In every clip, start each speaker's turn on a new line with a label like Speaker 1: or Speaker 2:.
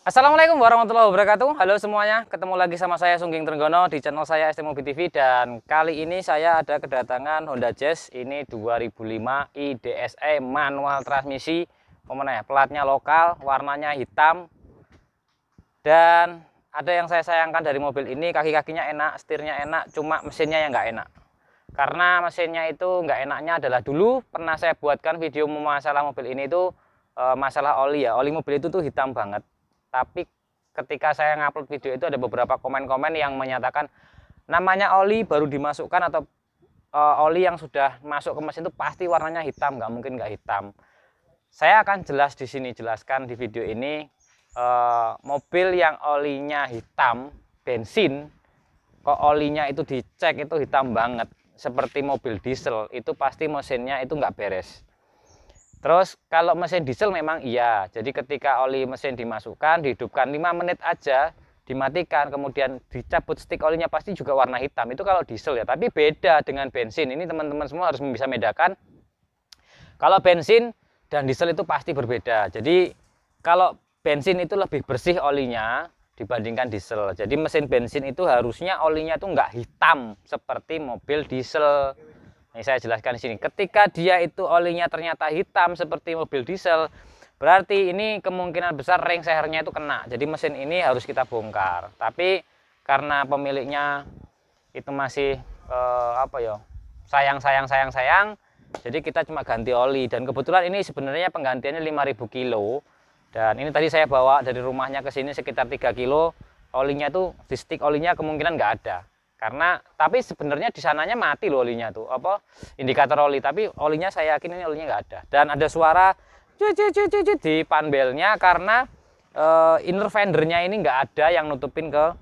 Speaker 1: Assalamualaikum warahmatullahi wabarakatuh. Halo semuanya, ketemu lagi sama saya Sungging Trenggono di channel saya ST Mobi TV. Dan kali ini saya ada kedatangan Honda Jazz. Ini 2005 IDSE manual transmisi, platnya lokal, warnanya hitam. Dan ada yang saya sayangkan dari mobil ini, kaki-kakinya enak, setirnya enak, cuma mesinnya yang nggak enak. Karena mesinnya itu nggak enaknya adalah dulu pernah saya buatkan video masalah mobil ini itu masalah oli ya. Oli mobil itu tuh hitam banget. Tapi ketika saya ngupload video itu ada beberapa komen-komen yang menyatakan namanya oli baru dimasukkan atau oli yang sudah masuk ke mesin itu pasti warnanya hitam, nggak mungkin nggak hitam. Saya akan jelas di sini, jelaskan di video ini mobil yang olinya hitam, bensin, kok olinya itu dicek itu hitam banget, seperti mobil diesel, itu pasti mesinnya itu nggak beres. Terus kalau mesin diesel memang iya, jadi ketika oli mesin dimasukkan, dihidupkan 5 menit aja, dimatikan, kemudian dicabut stik olinya pasti juga warna hitam. Itu kalau diesel ya, tapi beda dengan bensin. Ini teman-teman semua harus bisa membedakan. Kalau bensin dan diesel itu pasti berbeda. Jadi kalau bensin itu lebih bersih olinya dibandingkan diesel. Jadi mesin bensin itu harusnya olinya itu nggak hitam seperti mobil diesel. Ini saya jelaskan di sini. Ketika dia itu olinya ternyata hitam seperti mobil diesel, berarti ini kemungkinan besar ring sehernya itu kena. Jadi mesin ini harus kita bongkar. Tapi karena pemiliknya itu masih sayang, jadi kita cuma ganti oli. Dan kebetulan ini sebenarnya penggantiannya 5.000 kilo. Dan ini tadi saya bawa dari rumahnya ke sini sekitar 3 kilo. Olinya tuh di stick olinya kemungkinan nggak ada. Karena tapi sebenarnya di sananya mati loh olinya tuh, indikator oli, tapi olinya saya yakin ini olinya nggak ada. Dan ada suara di panbelnya karena inner fendernya ini nggak ada yang nutupin ke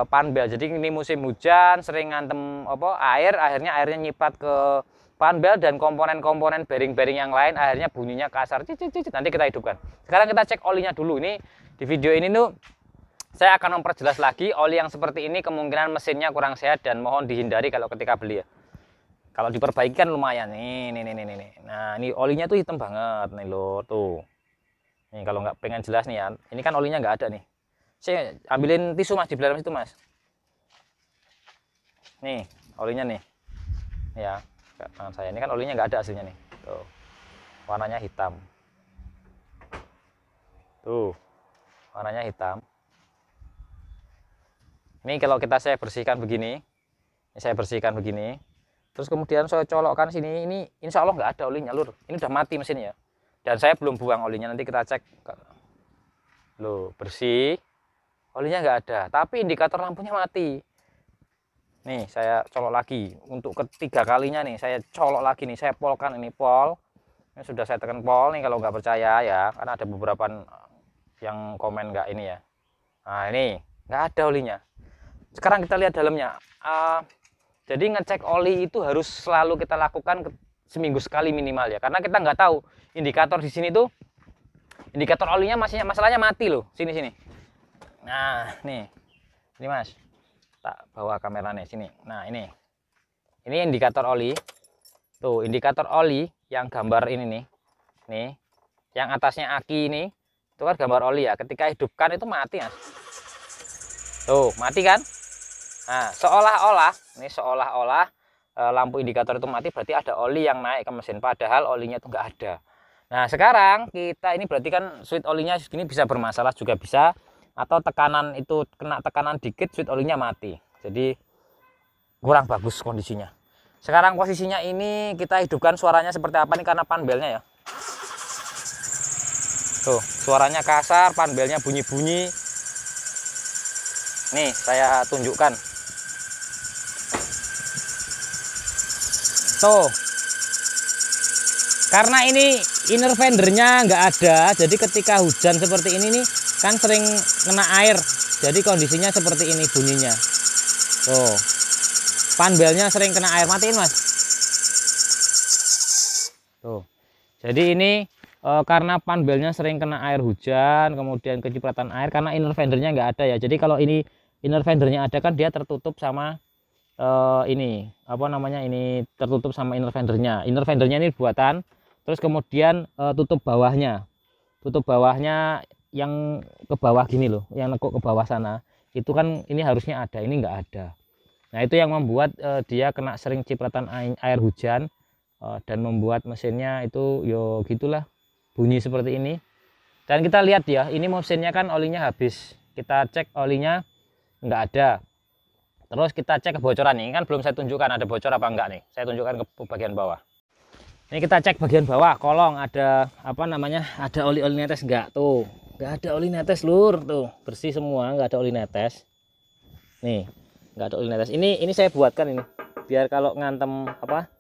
Speaker 1: panbel. Jadi ini musim hujan sering ngantem akhirnya airnya nyipat ke panbel dan komponen-komponen bearing-bearing yang lain, akhirnya bunyinya kasar. Nanti kita hidupkan. Sekarang kita cek olinya dulu. Ini di video ini tuh saya akan memperjelas lagi oli yang seperti ini kemungkinan mesinnya kurang sehat dan mohon dihindari kalau ketika beli ya. Kalau diperbaiki kan lumayan nih. Nah, ini olinya tuh hitam banget nih loh tuh. Nih kalau nggak pengen jelas nih ya, ini kan olinya nggak ada nih. Saya ambilin tisu mas di belakang situ mas. Nih olinya nih, ya tangan saya ini kan olinya nggak ada hasilnya nih. Tuh, warnanya hitam. Tuh, warnanya hitam. Ini kalau saya bersihkan begini, terus kemudian saya colokkan sini, ini insya Allah nggak ada olinya lur. Ini udah mati mesinnya. Dan saya belum buang olinya, nanti kita cek. Loh, bersih, olinya nggak ada, tapi indikator lampunya mati. Nih saya colok lagi, untuk ketiga kalinya nih saya colok lagi nih, saya polkan ini pol. Ini sudah saya tekan pol nih kalau nggak percaya ya, karena ada beberapa yang komen nggak ini ya. Nah ini nggak ada olinya. Sekarang kita lihat dalamnya. Jadi ngecek oli itu harus selalu kita lakukan seminggu sekali minimal ya, karena kita nggak tahu indikator di sini tuh, indikator olinya masalahnya mati loh. Sini. Nah nih, ini mas, tak bawa kameranya sini. Nah ini indikator oli. Tuh indikator oli yang gambar ini nih, yang atasnya aki ini, itu kan gambar oli ya. Ketika hidupkan itu mati mas. Tuh mati kan. Nah, seolah-olah lampu indikator itu mati, berarti ada oli yang naik ke mesin, padahal olinya itu nggak ada. Nah, sekarang kita ini berarti kan switch olinya segini bisa bermasalah juga bisa, atau tekanan itu kena tekanan dikit, switch olinya mati. Jadi kurang bagus kondisinya. Sekarang posisinya ini kita hidupkan, suaranya seperti apa nih karena panbelnya ya. Tuh, suaranya kasar, panbelnya bunyi-bunyi. Nih, saya tunjukkan. Tuh, karena ini inner fendernya nggak ada, jadi ketika hujan seperti ini nih kan sering kena air, jadi kondisinya seperti ini bunyinya. Tuh, panbelnya sering kena air, matiin mas. Tuh, jadi ini karena panbelnya sering kena air hujan, kemudian kecipratan air karena inner fendernya nggak ada ya. Jadi kalau ini inner fendernya ada kan dia tertutup sama ini tertutup sama inner fendernya. Inner fendernya ini buatan, terus kemudian tutup bawahnya yang ke bawah gini loh, yang nekuk ke bawah sana itu kan ini harusnya ada, ini nggak ada. Nah itu yang membuat dia kena sering cipratan air hujan dan membuat mesinnya itu yo gitulah bunyi seperti ini. Dan kita lihat ya, ini mesinnya kan olinya habis, kita cek olinya nggak ada. Terus kita cek kebocoran, ini kan belum saya tunjukkan ada bocor apa enggak nih, saya tunjukkan ke bagian bawah. Ini kita cek bagian bawah kolong, ada apa namanya, ada oli-oli netes enggak? Tuh nggak ada oli netes lur, tuh bersih semua, nggak ada oli netes. Nih nggak ada oli netes. Ini saya buatkan ini biar kalau ngantem apa,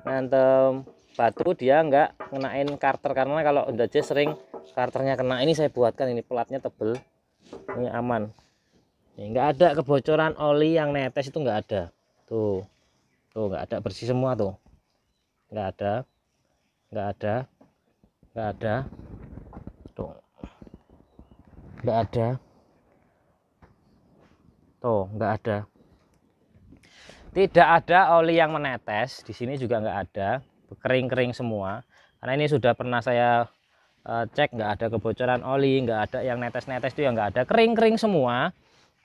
Speaker 1: ngantem batu dia nggak ngenain karter, karena kalau Honda Jazz sering karternya kena. Ini saya buatkan, ini pelatnya tebel, ini aman. Ini nggak ada kebocoran oli yang netes, itu nggak ada. Tuh nggak ada, bersih semua tuh, nggak ada, nggak ada, nggak ada, tuh nggak ada, tuh nggak ada. Tidak ada oli yang menetes di sini, juga nggak ada, kering-kering semua. Karena ini sudah pernah saya cek, nggak ada kebocoran oli, nggak ada yang netes-netes, itu yang nggak ada, kering-kering semua.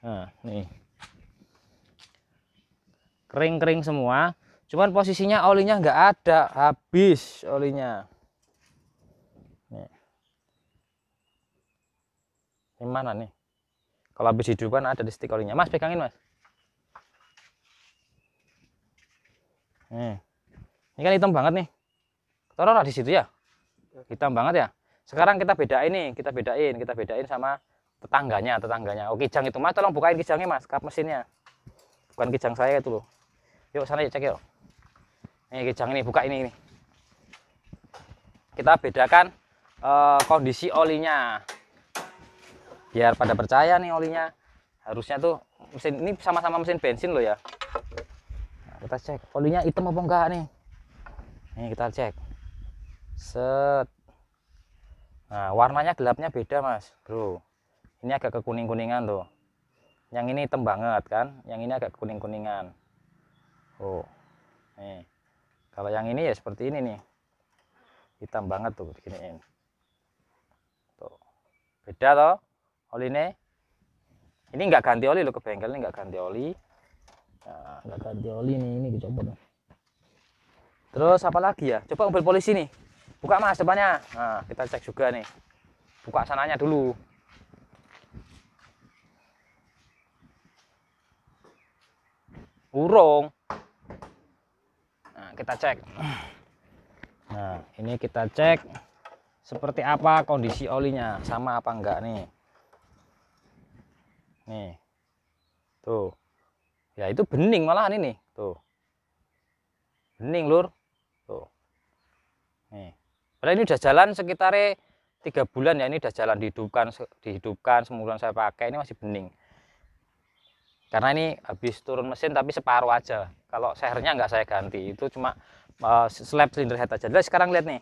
Speaker 1: Nah nih kering-kering semua, cuman posisinya olinya nggak ada, habis olinya. Nih. Ini mana nih? Kalau habis hidupan ada di stik olinya. Mas pegangin mas. Nih. Ini kan hitam banget nih. Taruh di situ ya. Hitam banget ya. Sekarang kita bedain nih, kita bedain sama tetangganya. Oh kijang itu mas, tolong bukain kijangnya mas, kap mesinnya. Bukan kijang saya itu loh. Yuk sana yuk cek yuk. Ini kijang ini, buka ini. Kita bedakan kondisi olinya. Biar pada percaya nih olinya. Harusnya tuh mesin ini sama-sama mesin bensin loh ya. Nah, kita cek olinya hitam apa enggak nih. Nih kita cek. Set. Nah, warnanya gelapnya beda mas bro. Ini agak kekuning-kuningan tuh. Yang ini hitam banget kan, yang ini agak kuning-kuningan. Oh, nih. Kalau yang ini ya seperti ini nih, hitam banget tuh, beginiin. Tuh, beda toh, oli ini. Ini nggak ganti oli loh, ke bengkel ini nggak ganti oli. Nah, nggak ganti oli nih, ini dicoba. Terus apa lagi ya? Coba mobil polisi nih, buka mas depannya. Nah, kita cek juga nih, buka sananya dulu. Urung. Nah, kita cek. Nah, ini kita cek seperti apa kondisi olinya, sama apa enggak nih. Nih. Tuh. Ya itu bening malahan ini, tuh. Bening, Lur. Tuh. Nih. Padahal ini udah jalan sekitar 3 bulan ya, ini udah jalan dihidupkan, sebulan saya pakai, ini masih bening. Karena ini habis turun mesin tapi separuh aja. Kalau sehernya nggak saya ganti, itu cuma slap silinder head aja. Jadi sekarang lihat nih,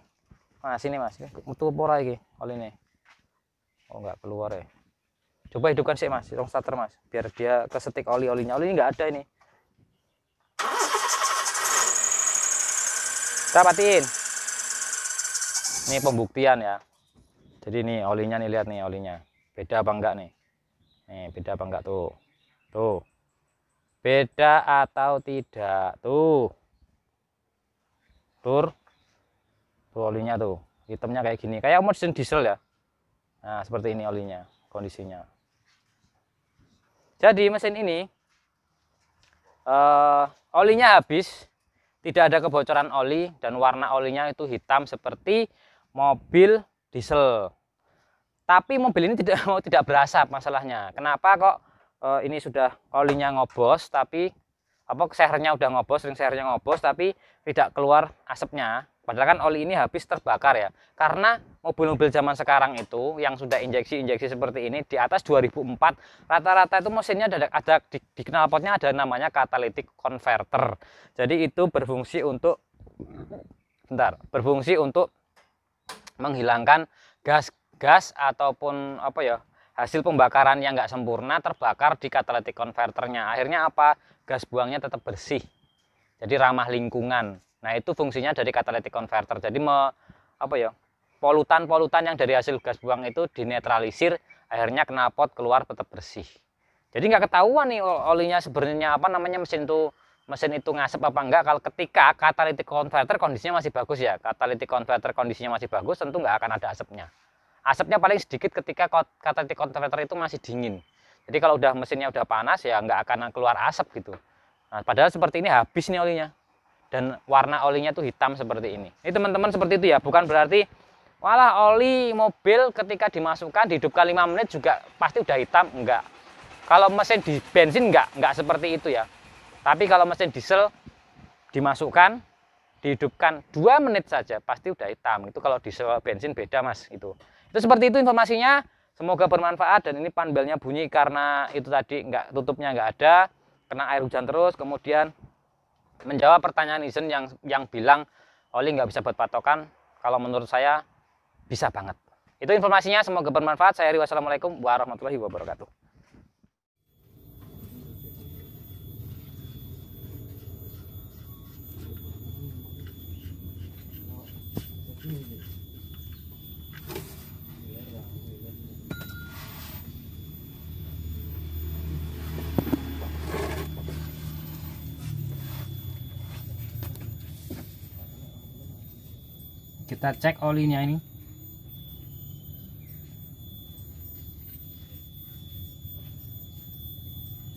Speaker 1: mas ini mas, mutu pora ini oli ini. Oh nggak keluar ya. Coba hidupkan sih mas, tong starter mas, biar dia kesetik oli-olinya. Oli ini nggak ada ini. Kita matiin. Ini pembuktian ya. Jadi nih olinya nih, lihat nih olinya. Beda apa enggak nih? Nih beda apa enggak tuh? Tuh. Beda atau tidak? Tuh. Tuh olinya tuh. Hitamnya kayak gini. Kayak mesin diesel ya. Nah, seperti ini olinya, kondisinya. Jadi mesin ini olinya habis, tidak ada kebocoran oli dan warna olinya itu hitam seperti mobil diesel. Tapi mobil ini tidak berasap masalahnya. Kenapa kok ini sudah olinya ngobos tapi apa sehernya udah ngobos, ring sehernya ngobos tapi tidak keluar asapnya. Padahal kan oli ini habis terbakar ya. Karena mobil-mobil zaman sekarang itu yang sudah injeksi seperti ini di atas 2004 rata-rata itu mesinnya ada di knalpotnya ada namanya catalytic converter. Jadi itu berfungsi untuk menghilangkan gas ataupun apa ya, hasil pembakaran yang nggak sempurna terbakar di catalytic converternya. Akhirnya apa? Gas buangnya tetap bersih. Jadi ramah lingkungan. Nah, itu fungsinya dari catalytic converter. Jadi polutan-polutan yang dari hasil gas buang itu dinetralisir, akhirnya knalpot keluar tetap bersih. Jadi nggak ketahuan nih olinya sebenarnya apa namanya mesin itu ngasep apa enggak kalau ketika catalytic converter kondisinya masih bagus ya. Catalytic converter kondisinya masih bagus, tentu nggak akan ada asapnya. Asapnya paling sedikit ketika catalytic converter itu masih dingin. Jadi kalau udah mesinnya udah panas ya nggak akan keluar asap gitu. Nah, padahal seperti ini habis nih olinya. Dan warna olinya tuh hitam seperti ini. Ini teman-teman seperti itu ya, bukan berarti walah oli mobil ketika dimasukkan dihidupkan 5 menit juga pasti udah hitam, enggak. Kalau mesin di bensin enggak seperti itu ya. Tapi kalau mesin diesel dimasukkan dihidupkan 2 menit saja pasti udah hitam. Itu kalau diesel bensin beda Mas itu. Itu seperti itu informasinya. Semoga bermanfaat. Dan ini panbelnya bunyi karena itu tadi tutupnya enggak ada, kena air hujan terus. Kemudian menjawab pertanyaan Izen yang bilang oli nggak bisa buat patokan. Kalau menurut saya bisa banget. Itu informasinya, semoga bermanfaat. Saya Ri, wassalamualaikum warahmatullahi wabarakatuh. Kita cek olinya ini.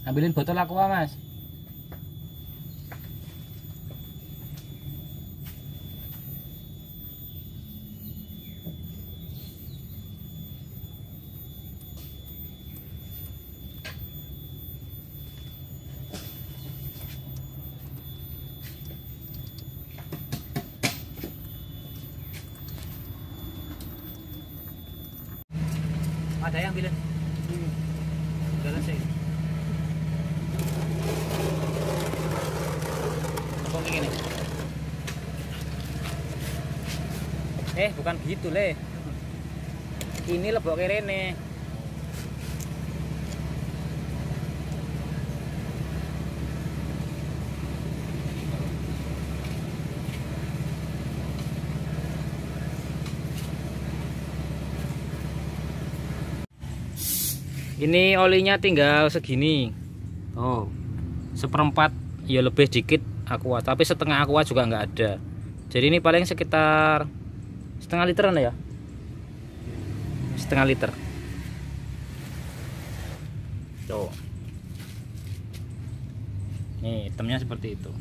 Speaker 1: Ambilin botol aqua Mas. Ada yang bilang jalan saya ini bukan gitu Le, ini lebok rene. Ini olinya tinggal segini. Oh, seperempat ya lebih dikit aqua, tapi setengah aqua juga nggak ada. Jadi ini paling sekitar setengah literan ya. Setengah liter. Tuh. Nih, hitamnya seperti itu.